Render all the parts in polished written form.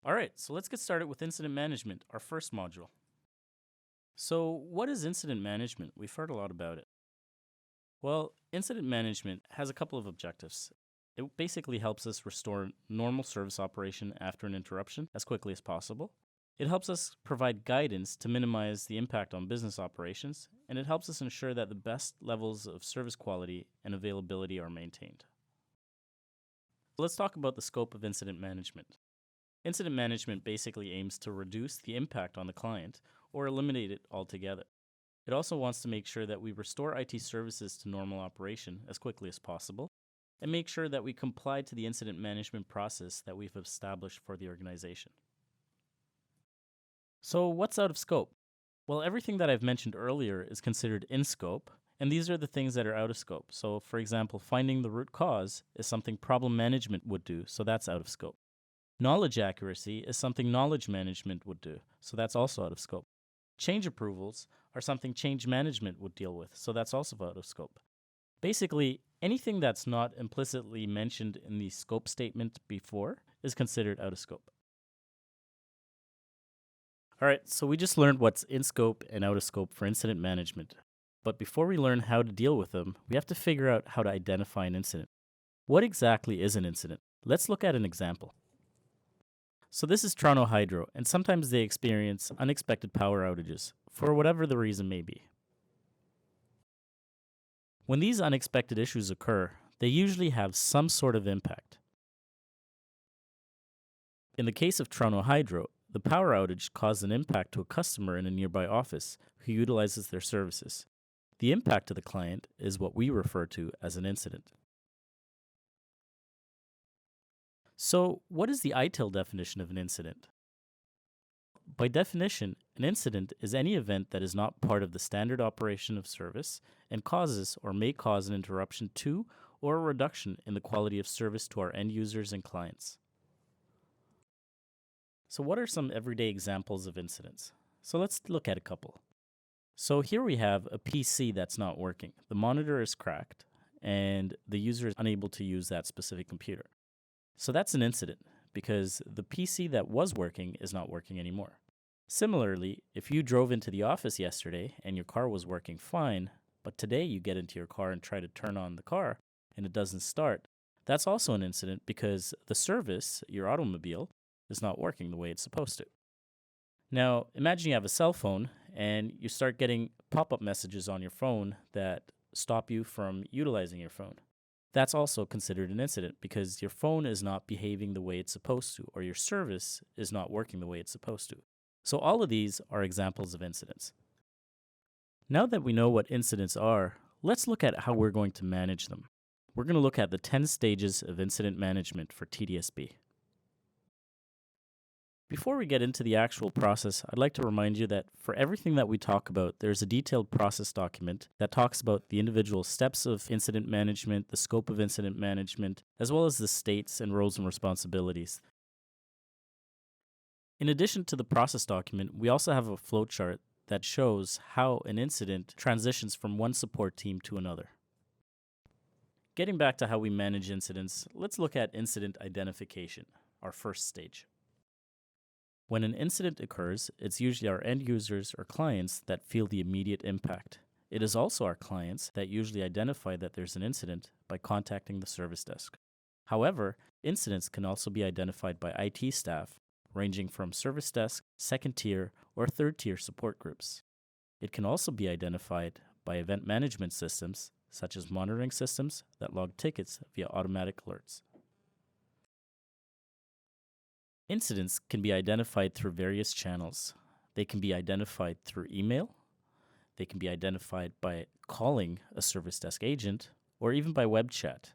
All right, so let's get started with incident management, our first module. So, what is incident management? We've heard a lot about it. Well, incident management has a couple of objectives. It basically helps us restore normal service operation after an interruption as quickly as possible. It helps us provide guidance to minimize the impact on business operations, and it helps us ensure that the best levels of service quality and availability are maintained. Let's talk about the scope of incident management. Incident management basically aims to reduce the impact on the client or eliminate it altogether. It also wants to make sure that we restore IT services to normal operation as quickly as possible and make sure that we comply to the incident management process that we've established for the organization. So, what's out of scope? Well, everything that I've mentioned earlier is considered in scope, and these are the things that are out of scope. So, for example, finding the root cause is something problem management would do, so that's out of scope. Knowledge accuracy is something knowledge management would do, so that's also out of scope. Change approvals are something change management would deal with, so that's also out of scope. Basically, anything that's not implicitly mentioned in the scope statement before is considered out of scope. All right, so we just learned what's in scope and out of scope for incident management. But before we learn how to deal with them, we have to figure out how to identify an incident. What exactly is an incident? Let's look at an example. So this is Toronto Hydro, and sometimes they experience unexpected power outages, for whatever the reason may be. When these unexpected issues occur, they usually have some sort of impact. In the case of Toronto Hydro, the power outage caused an impact to a customer in a nearby office who utilizes their services. The impact to the client is what we refer to as an incident. So, what is the ITIL definition of an incident? By definition, an incident is any event that is not part of the standard operation of service and causes or may cause an interruption to or a reduction in the quality of service to our end users and clients. So, what are some everyday examples of incidents? So, let's look at a couple. So, here we have a PC that's not working. The monitor is cracked, and the user is unable to use that specific computer. So, that's an incident because the PC that was working is not working anymore. Similarly, if you drove into the office yesterday and your car was working fine, but today you get into your car and try to turn on the car and it doesn't start, that's also an incident because the service, your automobile, is not working the way it's supposed to. Now, imagine you have a cell phone and you start getting pop up messages on your phone that stop you from utilizing your phone. That's also considered an incident because your phone is not behaving the way it's supposed to, or your service is not working the way it's supposed to. So, all of these are examples of incidents. Now that we know what incidents are, let's look at how we're going to manage them. We're going to look at the 10 stages of incident management for TDSB. Before we get into the actual process, I'd like to remind you that for everything that we talk about, there's a detailed process document that talks about the individual steps of incident management, the scope of incident management, as well as the states and roles and responsibilities. In addition to the process document, we also have a flowchart that shows how an incident transitions from one support team to another. Getting back to how we manage incidents, let's look at incident identification, our first stage. When an incident occurs, it's usually our end users or clients that feel the immediate impact. It is also our clients that usually identify that there's an incident by contacting the service desk. However, incidents can also be identified by IT staff, ranging from service desk, second tier, or third tier support groups. It can also be identified by event management systems, such as monitoring systems that log tickets via automatic alerts. Incidents can be identified through various channels. They can be identified through email, they can be identified by calling a service desk agent, or even by web chat.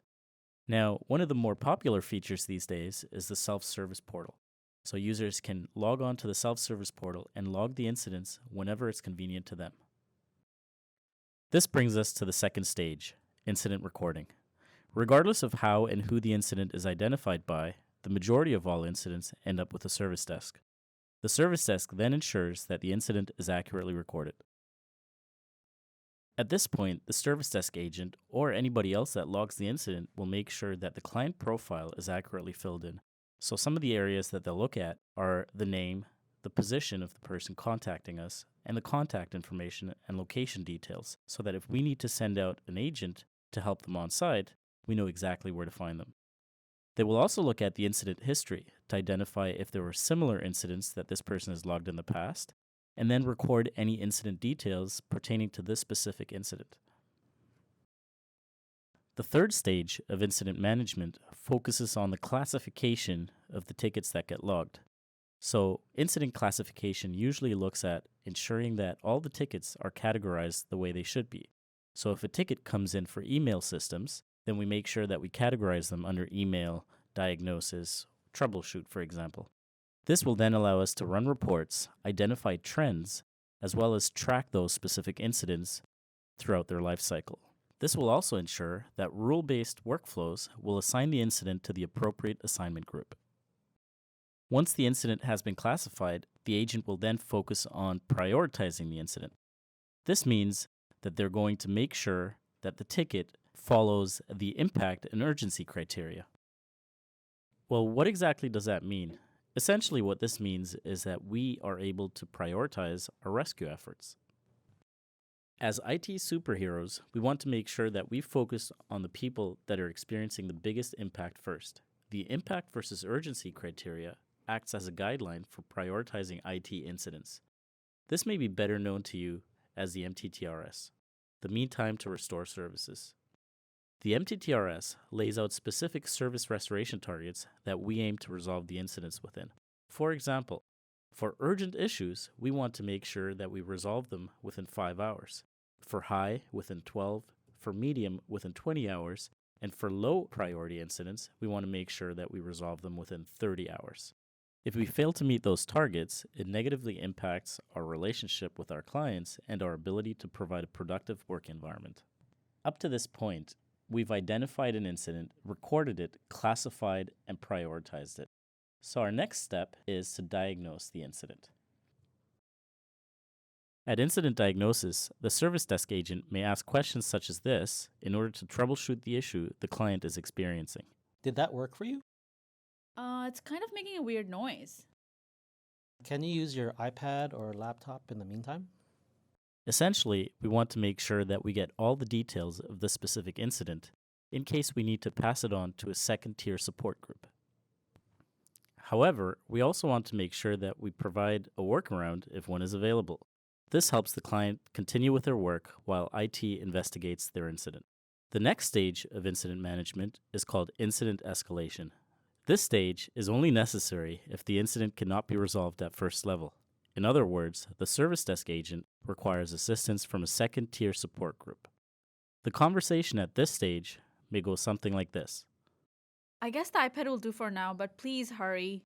Now, one of the more popular features these days is the self-service portal. So users can log on to the self-service portal and log the incidents whenever it's convenient to them. This brings us to the second stage, incident recording. Regardless of how and who the incident is identified by, the majority of all incidents end up with a service desk. The service desk then ensures that the incident is accurately recorded. At this point, the service desk agent or anybody else that logs the incident will make sure that the client profile is accurately filled in, So some of the areas that they'll look at are the name, the position of the person contacting us, and the contact information and location details, so that if we need to send out an agent to help them on site, we know exactly where to find them. They will also look at the incident history to identify if there were similar incidents that this person has logged in the past, and then record any incident details pertaining to this specific incident. The third stage of incident management focuses on the classification of the tickets that get logged. So, incident classification usually looks at ensuring that all the tickets are categorized the way they should be. So, if a ticket comes in for email systems, then we make sure that we categorize them under email, diagnosis, troubleshoot, for example. This will then allow us to run reports, identify trends, as well as track those specific incidents throughout their life cycle. This will also ensure that rule-based workflows will assign the incident to the appropriate assignment group. Once the incident has been classified, the agent will then focus on prioritizing the incident. This means that they're going to make sure that the ticket follows the impact and urgency criteria. Well, what exactly does that mean? Essentially, what this means is that we are able to prioritize our rescue efforts. As IT superheroes, we want to make sure that we focus on the people that are experiencing the biggest impact first. The impact versus urgency criteria acts as a guideline for prioritizing IT incidents. This may be better known to you as the MTTRS, the mean time to restore services. The MTTRS lays out specific service restoration targets that we aim to resolve the incidents within. For example, for urgent issues, we want to make sure that we resolve them within 5 hours. For high, within 12. For medium, within 20 hours. And for low priority incidents, we want to make sure that we resolve them within 30 hours. If we fail to meet those targets, it negatively impacts our relationship with our clients and our ability to provide a productive work environment. Up to this point, we've identified an incident, recorded it, classified, and prioritized it. So our next step is to diagnose the incident. At incident diagnosis, the service desk agent may ask questions such as this in order to troubleshoot the issue the client is experiencing. Did that work for you? It's kind of making a weird noise. Can you use your iPad or laptop in the meantime? Essentially, we want to make sure that we get all the details of the specific incident in case we need to pass it on to a second-tier support group. However, we also want to make sure that we provide a workaround if one is available. This helps the client continue with their work while IT investigates their incident. The next stage of incident management is called incident escalation. This stage is only necessary if the incident cannot be resolved at first level. In other words, the service desk agent requires assistance from a second-tier support group. The conversation at this stage may go something like this. I guess the iPad will do for now, but please hurry.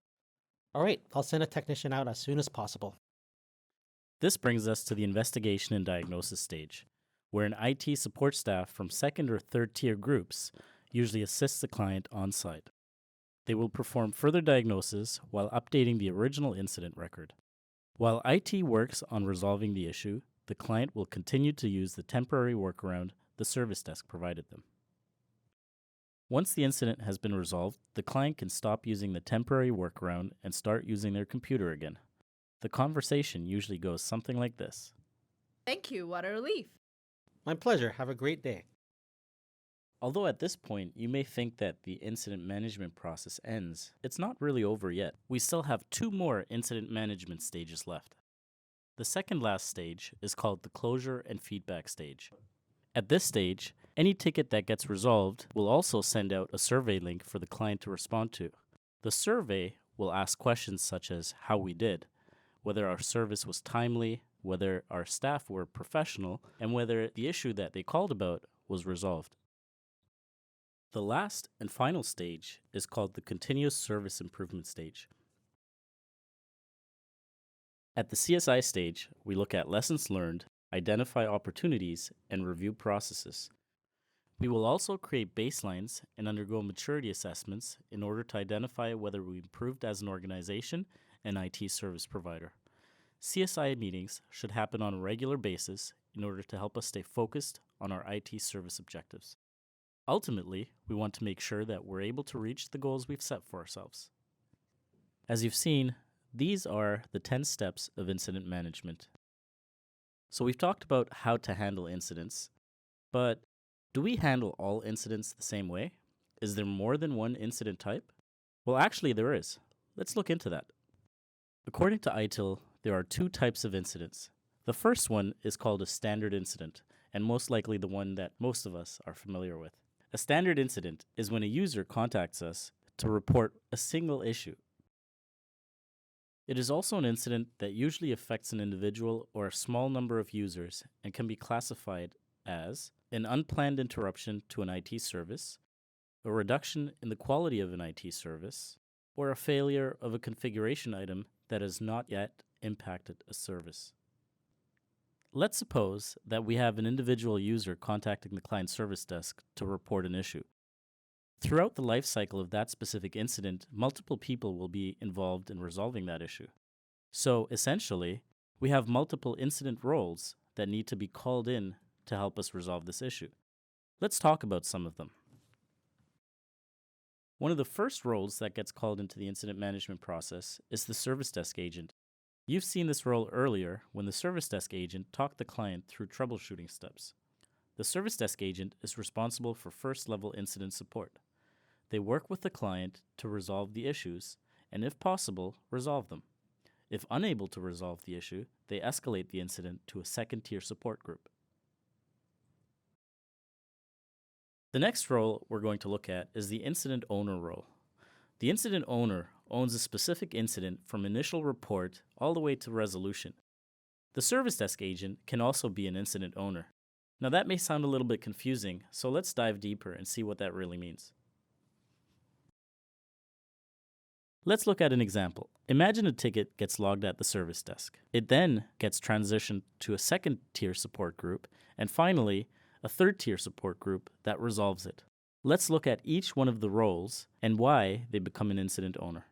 All right, I'll send a technician out as soon as possible. This brings us to the investigation and diagnosis stage, where an IT support staff from second or third tier groups usually assists the client on site. They will perform further diagnosis while updating the original incident record. While IT works on resolving the issue, the client will continue to use the temporary workaround the service desk provided them. Once the incident has been resolved, the client can stop using the temporary workaround and start using their computer again. The conversation usually goes something like this. Thank you, what a relief. My pleasure. Have a great day. Although at this point you may think that the incident management process ends, it's not really over yet. We still have 2 more incident management stages left. The second last stage is called the closure and feedback stage. At this stage, any ticket that gets resolved will also send out a survey link for the client to respond to. The survey will ask questions such as how we did, whether our service was timely, whether our staff were professional, and whether the issue that they called about was resolved. The last and final stage is called the continuous service improvement stage. At the CSI stage, we look at lessons learned, identify opportunities, and review processes. We will also create baselines and undergo maturity assessments in order to identify whether we improved as an organization and IT service provider. CSI meetings should happen on a regular basis in order to help us stay focused on our IT service objectives. Ultimately, we want to make sure that we're able to reach the goals we've set for ourselves. As you've seen, these are the 10 steps of incident management. So we've talked about how to handle incidents, but do we handle all incidents the same way? Is there more than one incident type? Well, actually, there is. Let's look into that. According to ITIL, there are two types of incidents. The first one is called a standard incident, and most likely the one that most of us are familiar with. A standard incident is when a user contacts us to report a single issue. It is also an incident that usually affects an individual or a small number of users and can be classified as an unplanned interruption to an IT service, a reduction in the quality of an IT service, or a failure of a configuration item that has not yet impacted a service. Let's suppose that we have an individual user contacting the client service desk to report an issue. Throughout the life cycle of that specific incident, multiple people will be involved in resolving that issue. So essentially, we have multiple incident roles that need to be called in to help us resolve this issue. Let's talk about some of them. One of the first roles that gets called into the incident management process is the service desk agent. You've seen this role earlier when the service desk agent talked the client through troubleshooting steps. The service desk agent is responsible for first-level incident support. They work with the client to resolve the issues, and if possible, resolve them. If unable to resolve the issue, they escalate the incident to a second-tier support group. The next role we're going to look at is the incident owner role. The incident owner owns a specific incident from initial report all the way to resolution. The service desk agent can also be an incident owner. Now that may sound a little bit confusing, so let's dive deeper and see what that really means. Let's look at an example. Imagine a ticket gets logged at the service desk. It then gets transitioned to a second-tier support group, and finally, a third-tier support group that resolves it. Let's look at each one of the roles and why they become an incident owner.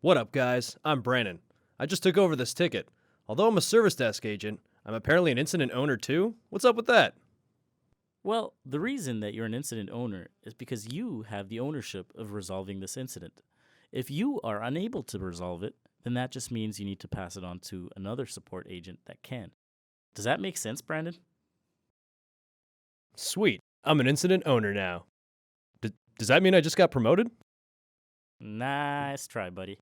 What up, guys? I'm Brandon. I just took over this ticket. Although I'm a service desk agent, I'm apparently an incident owner too? What's up with that? Well, the reason that you're an incident owner is because you have the ownership of resolving this incident. If you are unable to resolve it, then that just means you need to pass it on to another support agent that can. Does that make sense, Brandon? Sweet. I'm an incident owner now. Does that mean I just got promoted? Nice try, buddy.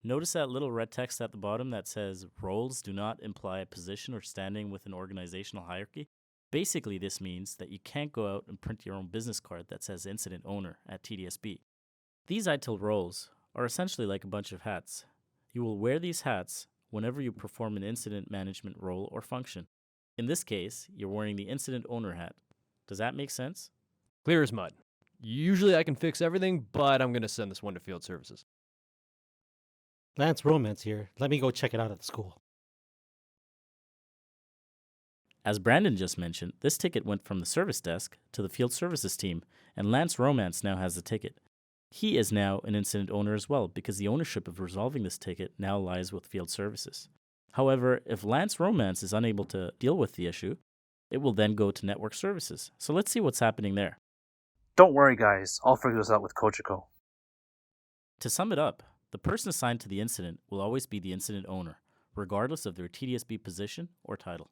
Notice that little red text at the bottom that says roles do not imply a position or standing with an organizational hierarchy? Basically, this means that you can't go out and print your own business card that says incident owner at TDSB. These ITIL roles are essentially like a bunch of hats. You will wear these hats whenever you perform an incident management role or function. In this case, you're wearing the incident owner hat. Does that make sense? Clear as mud. Usually I can fix everything, but I'm going to send this one to field services. Lance Romance here. Let me go check it out at the school. As Brandon just mentioned, this ticket went from the service desk to the field services team, and Lance Romance now has the ticket. He is now an incident owner as well because the ownership of resolving this ticket now lies with field services. However, if Lance Romance is unable to deal with the issue, it will then go to network services. So let's see what's happening there. Don't worry, guys. I'll figure this out with Cochico. To sum it up, the person assigned to the incident will always be the incident owner, regardless of their TDSB position or title.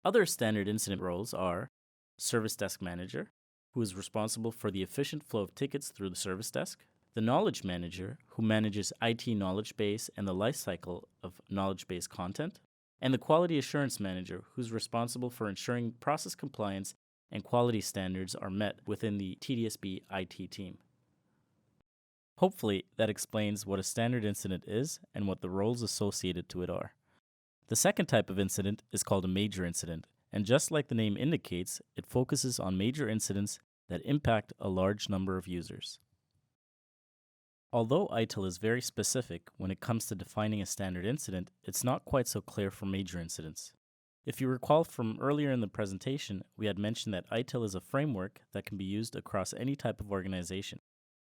Other standard incident roles are service desk manager, who is responsible for the efficient flow of tickets through the service desk, the knowledge manager, who manages IT knowledge base and the lifecycle of knowledge base content, and the quality assurance manager, who's responsible for ensuring process compliance and quality standards are met within the TDSB IT team. Hopefully, that explains what a standard incident is and what the roles associated to it are. The second type of incident is called a major incident, and just like the name indicates, it focuses on major incidents that impact a large number of users. Although ITIL is very specific when it comes to defining a standard incident, it's not quite so clear for major incidents. If you recall from earlier in the presentation, we had mentioned that ITIL is a framework that can be used across any type of organization.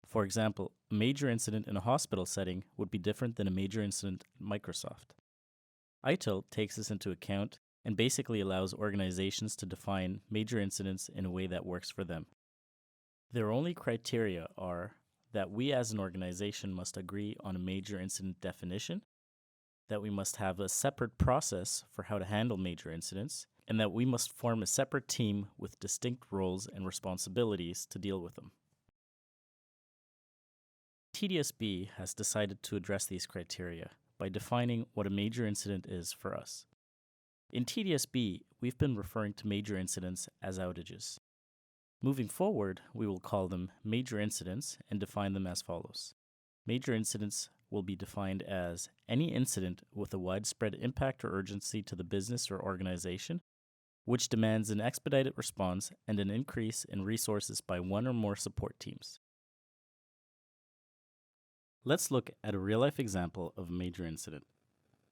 For example, a major incident in a hospital setting would be different than a major incident at Microsoft. ITIL takes this into account and basically allows organizations to define major incidents in a way that works for them. Their only criteria are that we as an organization must agree on a major incident definition, that we must have a separate process for how to handle major incidents, and that we must form a separate team with distinct roles and responsibilities to deal with them. TDSB has decided to address these criteria by defining what a major incident is for us. In TDSB, we've been referring to major incidents as outages. Moving forward, we will call them major incidents and define them as follows. Major incidents will be defined as any incident with a widespread impact or urgency to the business or organization, which demands an expedited response and an increase in resources by one or more support teams. Let's look at a real-life example of a major incident.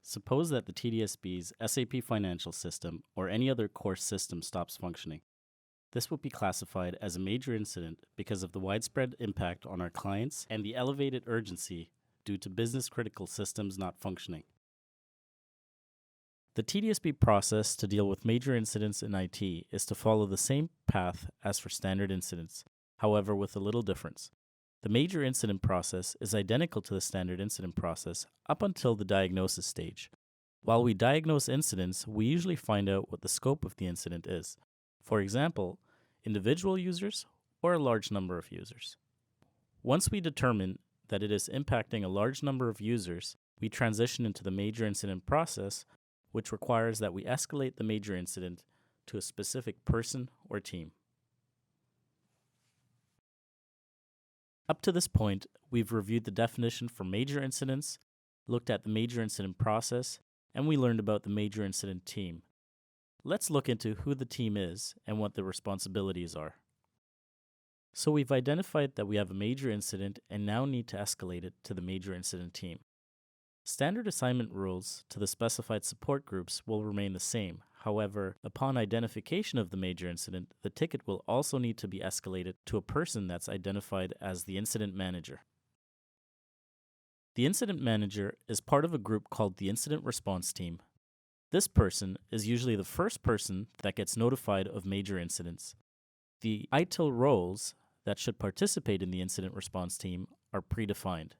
Suppose that the TDSB's SAP financial system or any other core system stops functioning. This will be classified as a major incident because of the widespread impact on our clients and the elevated urgency due to business-critical systems not functioning. The TDSB process to deal with major incidents in IT is to follow the same path as for standard incidents, however with a little difference. The major incident process is identical to the standard incident process up until the diagnosis stage. While we diagnose incidents, we usually find out what the scope of the incident is. For example, individual users or a large number of users. Once we determine that it is impacting a large number of users, we transition into the major incident process, which requires that we escalate the major incident to a specific person or team. Up to this point, we've reviewed the definition for major incidents, looked at the major incident process, and we learned about the major incident team. Let's look into who the team is and what their responsibilities are. So we've identified that we have a major incident and now need to escalate it to the major incident team. Standard assignment rules to the specified support groups will remain the same. However, upon identification of the major incident, the ticket will also need to be escalated to a person that's identified as the incident manager. The incident manager is part of a group called the incident response team. This person is usually the first person that gets notified of major incidents. The ITIL roles that should participate in the incident response team are predefined.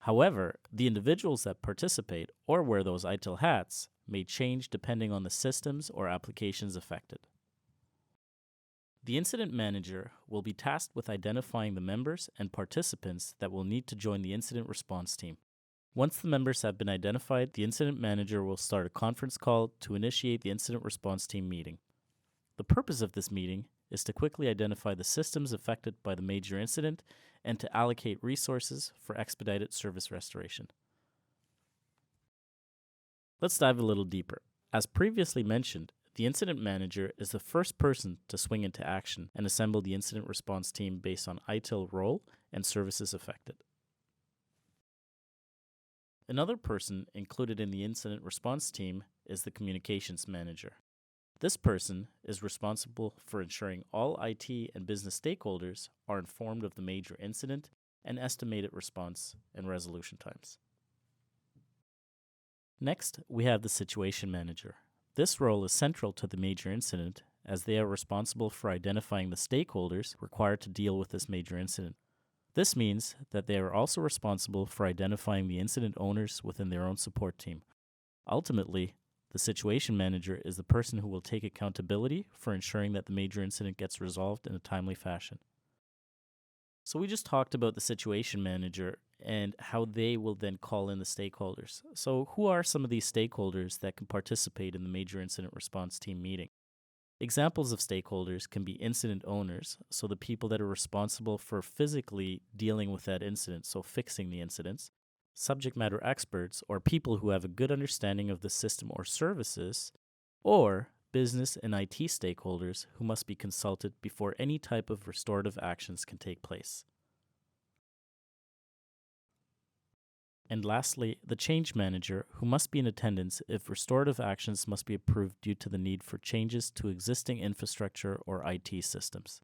However, the individuals that participate or wear those ITIL hats may change depending on the systems or applications affected. The incident manager will be tasked with identifying the members and participants that will need to join the incident response team. Once the members have been identified, the incident manager will start a conference call to initiate the incident response team meeting. The purpose of this meeting is to quickly identify the systems affected by the major incident and to allocate resources for expedited service restoration. Let's dive a little deeper. As previously mentioned, the incident manager is the first person to swing into action and assemble the incident response team based on ITIL role and services affected. Another person included in the incident response team is the communications manager. This person is responsible for ensuring all IT and business stakeholders are informed of the major incident and estimated response and resolution times. Next, we have the situation manager. This role is central to the major incident as they are responsible for identifying the stakeholders required to deal with this major incident. This means that they are also responsible for identifying the incident owners within their own support team. Ultimately, the situation manager is the person who will take accountability for ensuring that the major incident gets resolved in a timely fashion. So we just talked about the situation manager and how they will then call in the stakeholders. So who are some of these stakeholders that can participate in the major incident response team meeting? Examples of stakeholders can be incident owners, so the people that are responsible for physically dealing with that incident, so fixing the incidents. Subject matter experts, or people who have a good understanding of the system or services, or business and IT stakeholders who must be consulted before any type of restorative actions can take place. And lastly, the change manager, who must be in attendance if restorative actions must be approved due to the need for changes to existing infrastructure or IT systems.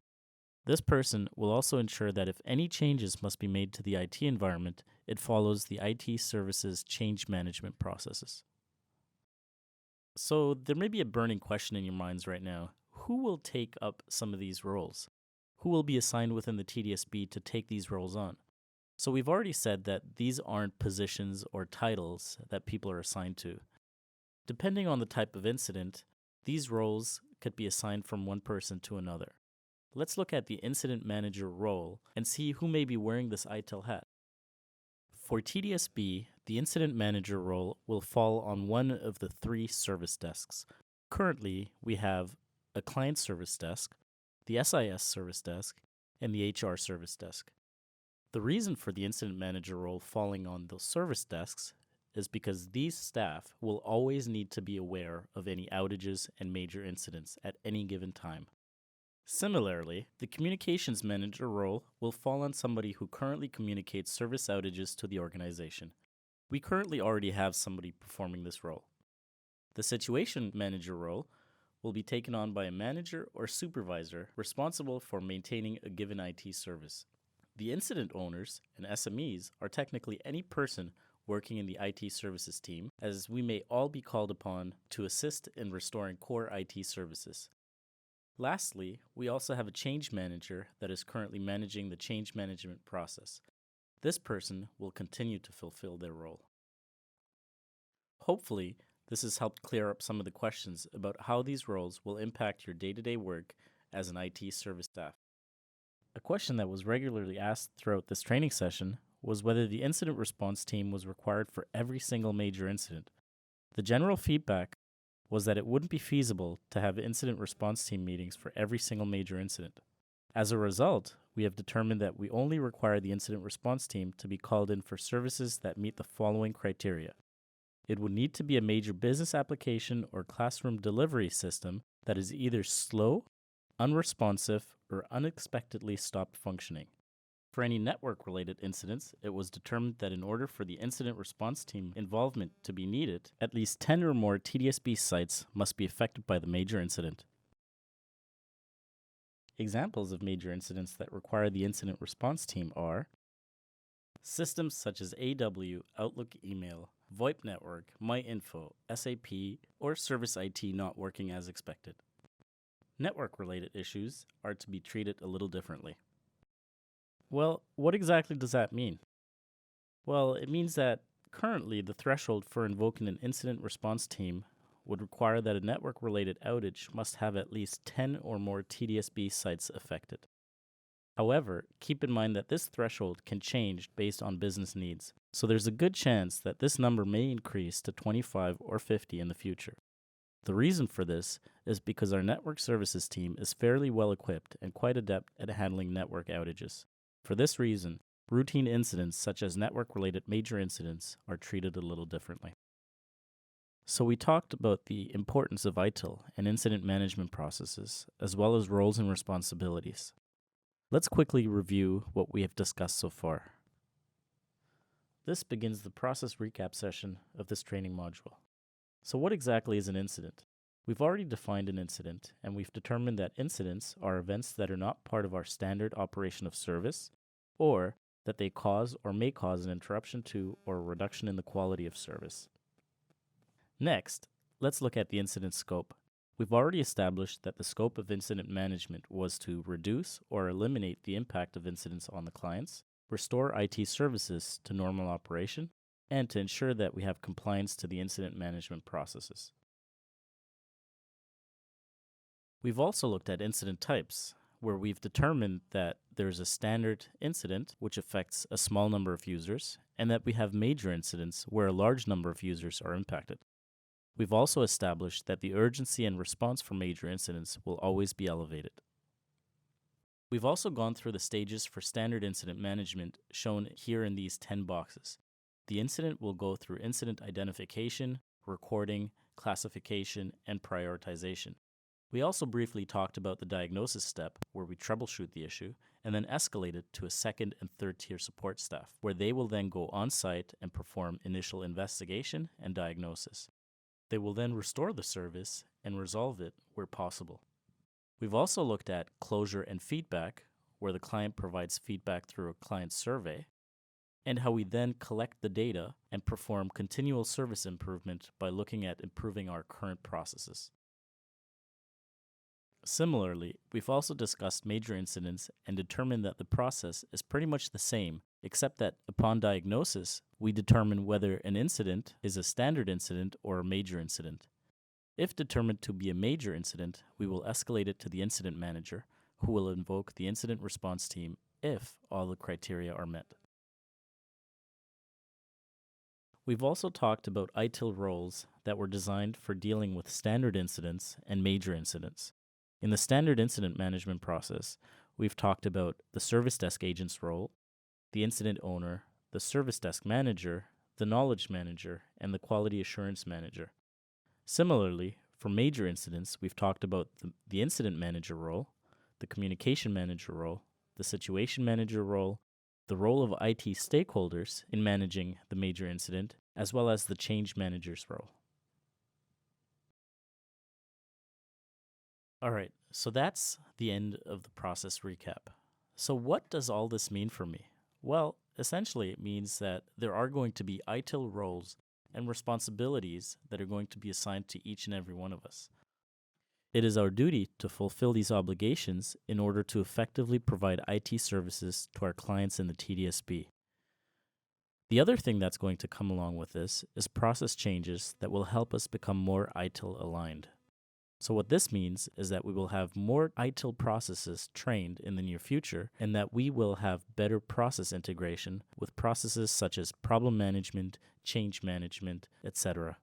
This person will also ensure that if any changes must be made to the IT environment, it follows the IT services change management processes. So there may be a burning question in your minds right now. Who will take up some of these roles? Who will be assigned within the TDSB to take these roles on? So we've already said that these aren't positions or titles that people are assigned to. Depending on the type of incident, these roles could be assigned from one person to another. Let's look at the incident manager role and see who may be wearing this ITIL hat. For TDSB, the incident manager role will fall on one of the 3 service desks. Currently, we have a client service desk, the SIS service desk, and the HR service desk. The reason for the incident manager role falling on those service desks is because these staff will always need to be aware of any outages and major incidents at any given time. Similarly, the communications manager role will fall on somebody who currently communicates service outages to the organization. We currently already have somebody performing this role. The situation manager role will be taken on by a manager or supervisor responsible for maintaining a given IT service. The incident owners and SMEs are technically any person working in the IT services team, as we may all be called upon to assist in restoring core IT services. Lastly, we also have a change manager that is currently managing the change management process. This person will continue to fulfill their role. Hopefully, this has helped clear up some of the questions about how these roles will impact your day-to-day work as an IT service staff. A question that was regularly asked throughout this training session was whether the incident response team was required for every single major incident. The general feedback was that it wouldn't be feasible to have incident response team meetings for every single major incident. As a result, we have determined that we only require the incident response team to be called in for services that meet the following criteria. It would need to be a major business application or classroom delivery system that is either slow, unresponsive, or unexpectedly stopped functioning. For any network-related incidents, it was determined that in order for the incident response team involvement to be needed, at least 10 or more TDSB sites must be affected by the major incident. Examples of major incidents that require the incident response team are systems such as AW, Outlook email, VoIP network, MyInfo, SAP, or Service IT not working as expected. Network-related issues are to be treated a little differently. Well, what exactly does that mean? Well, it means that currently the threshold for invoking an incident response team would require that a network-related outage must have at least 10 or more TDSB sites affected. However, keep in mind that this threshold can change based on business needs, so there's a good chance that this number may increase to 25 or 50 in the future. The reason for this is because our network services team is fairly well equipped and quite adept at handling network outages. For this reason, routine incidents such as network-related major incidents are treated a little differently. So we talked about the importance of ITIL and incident management processes, as well as roles and responsibilities. Let's quickly review what we have discussed so far. This begins the process recap session of this training module. So what exactly is an incident? We've already defined an incident, and we've determined that incidents are events that are not part of our standard operation of service, or that they cause or may cause an interruption to or a reduction in the quality of service. Next, let's look at the incident scope. We've already established that the scope of incident management was to reduce or eliminate the impact of incidents on the clients, restore IT services to normal operation, and to ensure that we have compliance to the incident management processes. We've also looked at incident types, where we've determined that there's a standard incident which affects a small number of users, and that we have major incidents where a large number of users are impacted. We've also established that the urgency and response for major incidents will always be elevated. We've also gone through the stages for standard incident management shown here in these 10 boxes. The incident will go through incident identification, recording, classification, and prioritization. We also briefly talked about the diagnosis step, where we troubleshoot the issue, and then escalate it to a second and third tier support staff, where they will then go on site and perform initial investigation and diagnosis. They will then restore the service and resolve it where possible. We've also looked at closure and feedback, where the client provides feedback through a client survey, and how we then collect the data and perform continual service improvement by looking at improving our current processes. Similarly, we've also discussed major incidents and determined that the process is pretty much the same, except that upon diagnosis, we determine whether an incident is a standard incident or a major incident. If determined to be a major incident, we will escalate it to the incident manager, who will invoke the incident response team if all the criteria are met. We've also talked about ITIL roles that were designed for dealing with standard incidents and major incidents. In the standard incident management process, we've talked about the service desk agent's role, the incident owner, the service desk manager, the knowledge manager, and the quality assurance manager. Similarly, for major incidents, we've talked about the incident manager role, the communication manager role, the situation manager role, the role of IT stakeholders in managing the major incident, as well as the change manager's role. All right, so that's the end of the process recap. So what does all this mean for me? Well, essentially it means that there are going to be ITIL roles and responsibilities that are going to be assigned to each and every one of us. It is our duty to fulfill these obligations in order to effectively provide IT services to our clients in the TDSB. The other thing that's going to come along with this is process changes that will help us become more ITIL aligned. So what this means is that we will have more ITIL processes trained in the near future, and that we will have better process integration with processes such as problem management, change management, etc.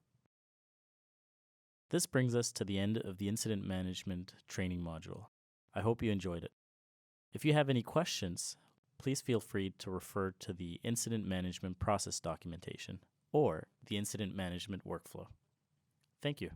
This brings us to the end of the incident management training module. I hope you enjoyed it. If you have any questions, please feel free to refer to the incident management process documentation or the incident management workflow. Thank you.